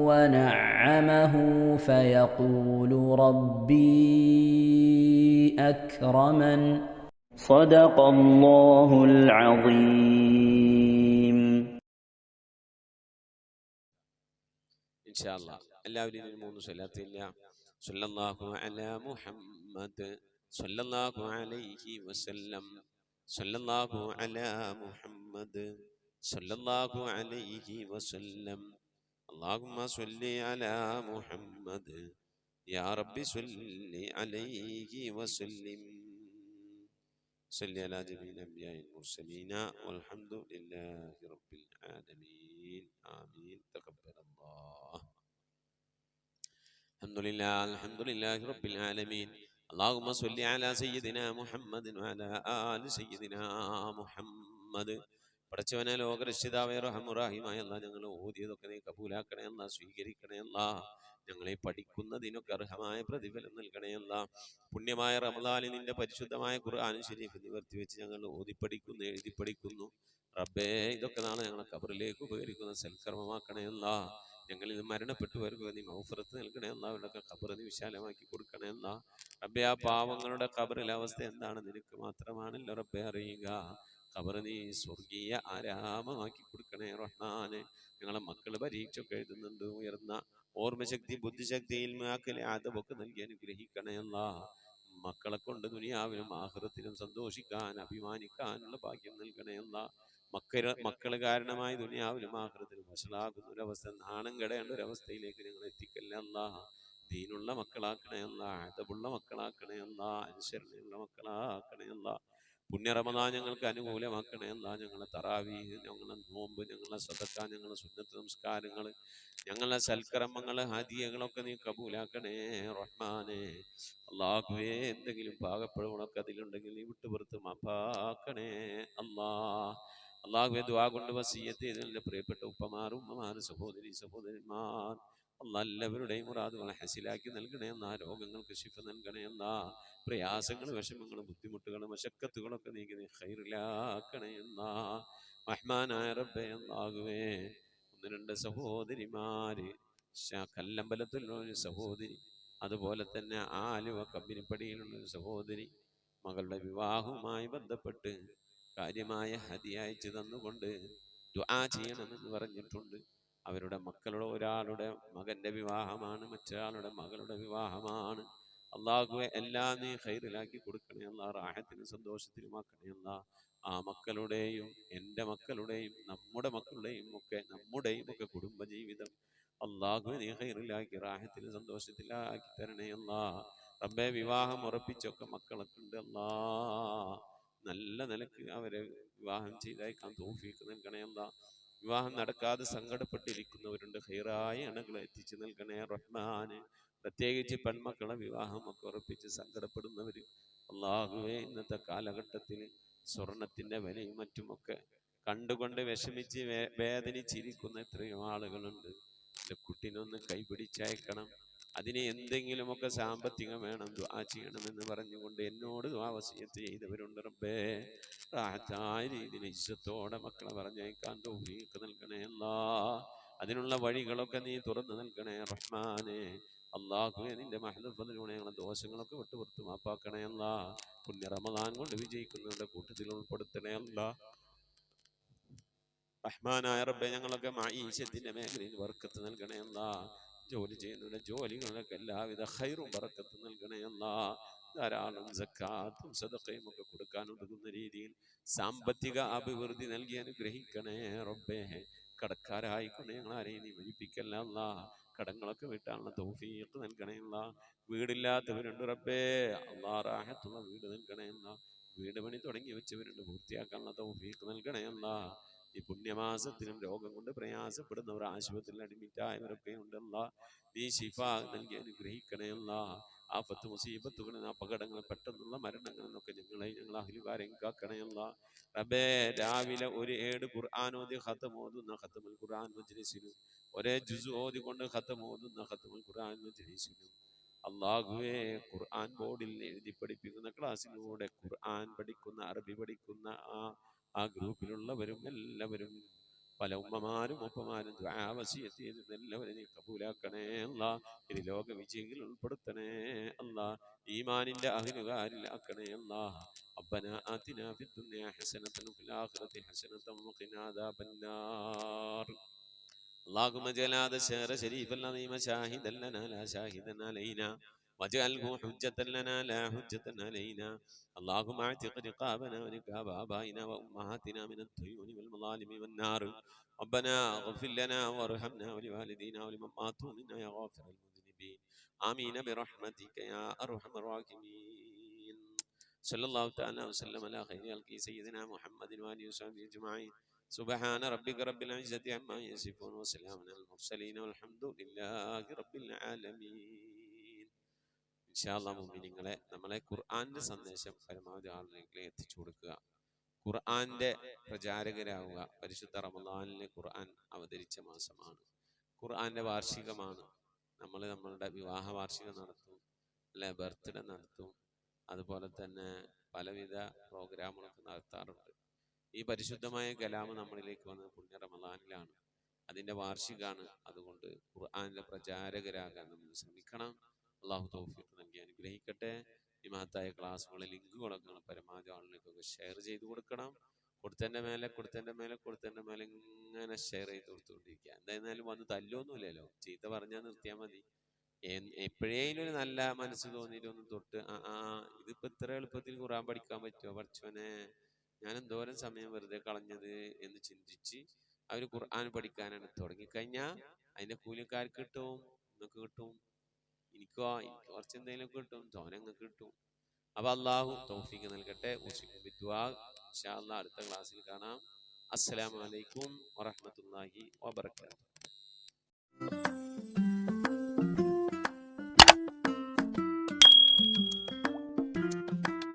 ونعمه فيقول ربي أكرمن صدق الله العظيم. إن شاء الله എല്ലാവരും 3 സ്വലാത്തില്ല. സല്ലല്ലാഹു അലാ മുഹമ്മദ് സല്ലല്ലാഹു അലൈഹി വസല്ലം സല്ലല്ലാഹു അലാ മുഹമ്മദ് സല്ലല്ലാഹു അലൈഹി വസല്ലം اللهم صل على محمد يا رب صل عليه وسلم. صل على جميع الأنبياء المرسلين والحمد لله رب العالمين. آمين. تقبل الله. الحمد لله رب العالمين. اللهم صل على سيدنا محمد وعلى آل سيدنا محمد. പടച്ചവനെ ലോകരക്ഷിതാവേ റഹ്മാനുറഹീമായ അല്ലാഹ്, ഞങ്ങൾ ഓതിയതൊക്കെ നീ കബൂലാക്കണേ അല്ലാഹ്, സ്വീകരിക്കണേ അല്ലാഹ്. ഞങ്ങളെ പഠിക്കുന്നതിനൊക്കെ അർഹമായ പ്രതിഫലം നൽകണേ അല്ലാഹ്. പുണ്യമായ റമദാനിൽ നിന്റെ പരിശുദ്ധമായ ഖുർആൻ ശരീഫ് നിവർത്തി വെച്ച് ഞങ്ങൾ ഓതിപ്പഠിക്കുന്നു, എഴുതിപ്പഠിക്കുന്നു. റബ്ബേ, ഇതൊക്കെ നാളെ ഞങ്ങളെ ഖബറിലേക്ക് ഉപകരിക്കുന്ന സൽക്കർമ്മമാക്കണേ അല്ലാഹ്. ഞങ്ങളിൽ മരണപ്പെട്ടു വരുക നീ മൗഫറത്ത് നൽകണേ അല്ലാഹ്. അവരുടെയൊക്കെ ഖബർ നീ വിശാലമാക്കി കൊടുക്കണേ അല്ലാഹ്. റബ്ബേ, ആ പാവങ്ങളുടെ ഖബറിലെ അവസ്ഥ എന്താണ് നിനക്ക് മാത്രമാണല്ലോ റബ്ബേ അറിയുക. ഖബർ നീ സ്വർഗീയ ആരാമമാക്കി കൊടുക്കണേ റഹ്മാനെ. ഞങ്ങളെ മക്കൾ പരീക്ഷയൊക്കെ എഴുതുന്നുണ്ട്. ഉയർന്ന ഓർമ്മശക്തി, ബുദ്ധിശക്തി, ഇൽമാക്കലെ ആദമൊക്കെ നൽകി അനുഗ്രഹിക്കണേ അല്ലാഹ്. മക്കളെ കൊണ്ട് ദുനിയാവിലും ആഖിറത്തിലും സന്തോഷിക്കാൻ, അഭിമാനിക്കാനുള്ള ഭാഗ്യം നൽകണേ അല്ലാഹ്. മക്കള് കാരണമായി ദുനിയാവിലും ആഖിറത്തിലും വഷളാകുന്ന ഒരവസ്ഥ, നാണം കെടേണ്ട ഒരവസ്ഥയിലേക്ക് ഞങ്ങൾ എത്തിക്കല്ലേ അല്ലാഹ്. ദീനുള്ള മക്കളാക്കണേ അല്ലാഹ്, അദബുള്ള മക്കളാക്കണേ അല്ലാഹ്, അനുസരണയുള്ള മക്കളാക്കണേ അല്ലാഹ്. പുണ്യ റമദാൻ ഞങ്ങൾക്ക് അനുകൂലമാക്കണേ അല്ലാഹ്. ഞങ്ങളെ തറാവീഹ്, ഞങ്ങളെ നോമ്പ്, ഞങ്ങളെ സദഖ, ഞങ്ങളെ സുന്നത്ത് സംസ്കാരങ്ങൾ, ഞങ്ങളെ സൽക്കർമ്മങ്ങൾ, ഹദിയകളൊക്കെ നീ കബൂലാക്കണേ റഹ്മാനെ. അല്ലാഹുവേ, എന്തെങ്കിലും പാകപ്പിഴവുകളൊക്കെ അതിലുണ്ടെങ്കിൽ നീ വിട്ടുപുറത്ത് മാപ്പാക്കണേ അല്ലാഹ്. അല്ലാഹുവേ, ദുആ കൊണ്ട് വസിയ്യത്ത് ചെയ്ത പ്രിയപ്പെട്ട ഉപ്പമാർ, ഉമ്മമാർ, സഹോദരി സഹോദരന്മാർ, അല്ലാഹ് എല്ലാവരുടെയും മുറാദുകൾ ഹസിലാക്കി നൽകണേ എന്നാ. രോഗങ്ങൾക്ക് ശിഫ നൽകണേ എന്നാ. പ്രയാസങ്ങൾ, വിഷമങ്ങൾ, ബുദ്ധിമുട്ടുകൾ, മശക്കത്തുകളൊക്കെ നീക്കി നീ ഖൈറിലാക്കണേ എന്നാ. റഹ്മാനായ റബ്ബേ, അല്ലാഹുവേ, ഒന്ന് രണ്ട് സഹോദരിമാര്, കല്ലമ്പലത്തിലുള്ള ഒരു സഹോദരി, അതുപോലെ തന്നെ ആലുവ കമ്പനിപ്പടിയിലുള്ളൊരു സഹോദരി, മകളുടെ വിവാഹവുമായി ബന്ധപ്പെട്ട് കാര്യമായ ഹദിയ അയച്ചു തന്നുകൊണ്ട് ദുആ ചെയ്യണമെന്ന് പറഞ്ഞിട്ടുണ്ട്. അവരുടെ മക്കളുടെ ഒരാളുടെ മകൻ്റെ വിവാഹമാണ്, മറ്റൊരാളുടെ മകളുടെ വിവാഹമാണ്. അല്ലാഹുവേ, എല്ലാം നീ ഖൈറിലാക്കി കൊടുക്കണേ അല്ലാഹ്. റാഹത്തിനും സന്തോഷത്തിലുമാക്കണേ അല്ലാഹ്. ആ മക്കളുടെയും എൻ്റെ മക്കളുടെയും നമ്മുടെ മക്കളുടെയും ഒക്കെ കുടുംബജീവിതം അല്ലാഹുവേ നീ ഖൈറിലാക്കി റാഹത്തിലും സന്തോഷത്തിലാക്കി തരണേ അല്ലാഹ്. റബ്ബേ, വിവാഹം ഉറപ്പിച്ചൊക്കെ മക്കളൊക്കെ ഉണ്ട് അല്ലാഹ്. നല്ല നിലക്ക് അവരെ വിവാഹം ചെയ്തയക്കാൻ തൗഫീഖ് നൽകണേ അല്ലാഹ്. വിവാഹം നടക്കാതെ സങ്കടപ്പെട്ടിരിക്കുന്നവരുണ്ട്, ഖൈറായ അണകളെ എത്തിച്ചു നൽകണേ റഹ്മാന്. പ്രത്യേകിച്ച് പെൺമക്കളെ വിവാഹമൊക്കെ ഉറപ്പിച്ച് സങ്കടപ്പെടുന്നവർ അല്ലാഹുവേ, ഇന്നത്തെ കാലഘട്ടത്തിൽ സ്വർണത്തിൻ്റെ വിലയും മറ്റുമൊക്കെ കണ്ടുകൊണ്ട് വിഷമിച്ച് വേദനിച്ചിരിക്കുന്ന എത്രയോ ആളുകളുണ്ട്. എൻ്റെ കുട്ടീനൊന്ന് കൈപിടിച്ചയക്കണം, അതിന് എന്തെങ്കിലുമൊക്കെ സാമ്പത്തികം വേണം, ദുആ ചെയ്യണമെന്ന് പറഞ്ഞുകൊണ്ട് എന്നോട് ദുആ വസിയത്ത് ചെയ്തവരുണ്ട്. റബ്ബേ, റാഹത്തായ രീതിയിൽ ഇസ്സത്തോടെ മക്കളെ പറഞ്ഞയക്കാൻ തൗഫീഖ് നൽകണേ അല്ലാഹ്. അതിനുള്ള വഴികളൊക്കെ നീ തുറന്നു നൽകണേ റഹ്മാനെ. അല്ലാഹുവേ, നിന്റെ മഹ്ദുൽ ഫദ്ലിലൂടെ ഞങ്ങളെ ദോഷങ്ങളൊക്കെ വിട്ടുപുറത്ത് മാപ്പാക്കണേ അല്ലാഹ്. പുണ്യ റമദാൻ കൊണ്ട് വിജയിക്കുന്നവരുടെ കൂട്ടത്തിൽ ഉൾപ്പെടുത്തണേ അല്ലാഹ്. റഹ്മാനായ റബ്ബേ, ഞങ്ങളൊക്കെ മഈശത്തിന്റെ മേഖലയിൽ ബർക്കത്ത് നൽകണേ അല്ലാഹ്. ജോലി ചെയ്യുന്നവരുടെ ജോലികളിലൊക്കെ എല്ലാവിധ ഖൈറും ബർക്കത്ത് നൽകണേ അല്ലാഹ്. ധാരാളം സക്കാത്തും സദഖയും ഒക്കെ കൊടുക്കാൻ ഒതുങ്ങുന്ന രീതിയിൽ സാമ്പത്തിക അഭിവൃദ്ധി നൽകി അനുഗ്രഹിക്കണേ റബ്ബേ. കടക്കാരായിക്കൊണ്ട് ഞങ്ങൾ ആരെയും നീ മരിപ്പിക്കല്ല അല്ലാഹ്. കടങ്ങളൊക്കെ വീട്ടാനുള്ള തൗഫീഖ് നൽകണേ അല്ലാഹ്. വീടില്ലാത്തവരുണ്ട് റബ്ബേ, അല്ലാഹ് റാഹത്തുള്ള വീട് നൽകണേ അല്ലാഹ്. വീട് പണി തുടങ്ങി വെച്ചവരുണ്ട്, പൂർത്തിയാക്കാനുള്ള തൗഫീഖ് നൽകണേ അല്ലാഹ്. ഈ പുണ്യമാസത്തിലും രോഗം കൊണ്ട് പ്രയാസപ്പെടുന്നവർ, ആശുപത്രിയിൽ അഡ്മിറ്റായവരൊക്കെ ഉണ്ടല്ല, നീ ശിഫ നൽകി അനുഗ്രഹിക്കണേ അല്ലാഹ്. ആഫത്ത് മുസീബത്തുകളിൽ, അപകടങ്ങൾ, പെട്ടെന്നുള്ള മരണങ്ങളിൽ നിന്നൊക്കെ ഞങ്ങൾ അഹ്ലുകാരെയും കാക്കണേ അല്ലാഹ്. റബ്ബേ, രാവിലെ ഒരു 7 ഖുർആൻ ഓതി ഖത്ം ഓതുന്ന ഖത്മുൽ ഖുർആൻ മജ്ലിസിലും, ഒരേ ജുസ് ഓതി കൊണ്ട് ഖത്ം ഓതുന്ന ഖത്മുൽ ഖുർആൻ മജ്ലിസിലും, അല്ലാഹുവേ, ഖുർആൻ ബോർഡിൽ എഴുതി പഠിപ്പിക്കുന്ന ക്ലാസ്സിലൂടെ ഖുർആൻ പഠിക്കുന്ന, അറബി പഠിക്കുന്ന ആ ഗ്രൂപ്പിലുള്ളവരും എല്ലാവരും, പല ഉമ്മമാരും ഒപ്പമാരും ദുആ വസിയത്ത് ചെയ്തിരുന്ന എല്ലാവരും നീ കബൂലാക്കണേ അല്ലാഹ്. ഇത് ലോക വിജയികൾ ഉൾപ്പെടുത്തണേ അല്ലാഹ്. ഈമാനിന്റെ അഹ്ലുകാരിലാക്കണേ അല്ലാഹ്. ربنا آتنا في الدنيا حسنة وفي الآخرة حسنة وقنا عذاب النار. اللهم اجعل هذا الشهر شريفا عظيما شاهدا لنا لا شاهدا علينا، واجعله حجة لنا لا حجة علينا. اللهم اعتق رقابنا ورقاب آبائنا وأمهاتنا من الديون والمظالم والنار. ربنا اغفر لنا وارحمنا ولوالدينا ولمن ماتوا منا يا غافر المذنبين. آمين برحمتك يا أرحم الراحمين. صلى الله تعالى وسلم على خير خلقه سيدنا محمد وآله وصحبه أجمعين. سبحان ربك رب العزة عما يصفون وسلام على المرسلين والحمد لله رب العالمين. ഇൻഷാ അല്ലാഹ് മുഅ്മിനീങ്ങളെ, നമ്മളെ ഖുർആന്റെ സന്ദേശം പരമാവധി ആളുകളിലേക്ക് എത്തിച്ചു കൊടുക്കുക, ഖുർആന്റെ പ്രചാരകരാവുക. പരിശുദ്ധ റമളാനിലെ ഖുർആൻ അവതരിച്ച മാസമാണ്, ഖുർആന്റെ വാർഷികമാണ്. നമ്മളുടെ വിവാഹ വാർഷികം നടത്തും, അല്ലെ ബർത്ത്ഡേ നടത്തും, അതുപോലെ തന്നെ പലവിധ പ്രോഗ്രാമുകളൊക്കെ നടത്താറുണ്ട്. ഈ പരിശുദ്ധമായ കലാമ് നമ്മളിലേക്ക് വന്നത് പുണ്യ റമളാനിലാണ്, അതിൻ്റെ വാർഷികമാണ്. അതുകൊണ്ട് ഖുർആന്റെ പ്രചാരകരാകാൻ നമ്മൾ ശ്രമിക്കണം. അള്ളാഹു തൗഫീഖ് നൽകി അനുഗ്രഹിക്കട്ടെ. ഈ മഹത്തായ ക്ലാസ്സുകളെ ലിങ്കുകളൊക്കെ പരമാവധി ആളിലേക്കൊക്കെ ഷെയർ ചെയ്ത് കൊടുക്കണം. കൊടുത്തതിൻ്റെ മേലെ ഇങ്ങനെ ഷെയർ ചെയ്ത് കൊടുത്തുകൊണ്ടിരിക്കുക. എന്തായിരുന്നാലും വന്ന് തല്ലൊന്നുമില്ലല്ലോ, ചീത്ത പറഞ്ഞാൽ നിർത്തിയാൽ മതി. എപ്പോഴേലും ഒരു നല്ല മനസ്സ് തോന്നിയിട്ട് ഒന്ന് തൊട്ട് ഇതിപ്പോൾ ഇത്ര എളുപ്പത്തിൽ ഖുർആൻ പഠിക്കാൻ പറ്റുമോ, പഠിച്ചോനെ ഞാൻ എന്തോരം സമയം വെറുതെ കളഞ്ഞത് എന്ന് ചിന്തിച്ച് അവർ ഖുർആൻ പഠിക്കാനാണ് തുടങ്ങിക്കഴിഞ്ഞാൽ അതിൻ്റെ കൂലിക്കാർക്ക് കിട്ടും, നിങ്ങൾക്ക് കിട്ടും, എനിക്ക് കുറച്ച് എന്തെങ്കിലും കിട്ടും, തോനങ്ങൾക്ക് കിട്ടും. അപ്പൊ അള്ളാഹു തൗഫീഖ് നൽകട്ടെ. ഇൻഷാ അല്ലാഹ് അടുത്ത ക്ലാസ്സിൽ കാണാം. അസ്സലാമു അലൈക്കും വറഹ്മത്തുള്ളാഹി വബറകാതുഹു.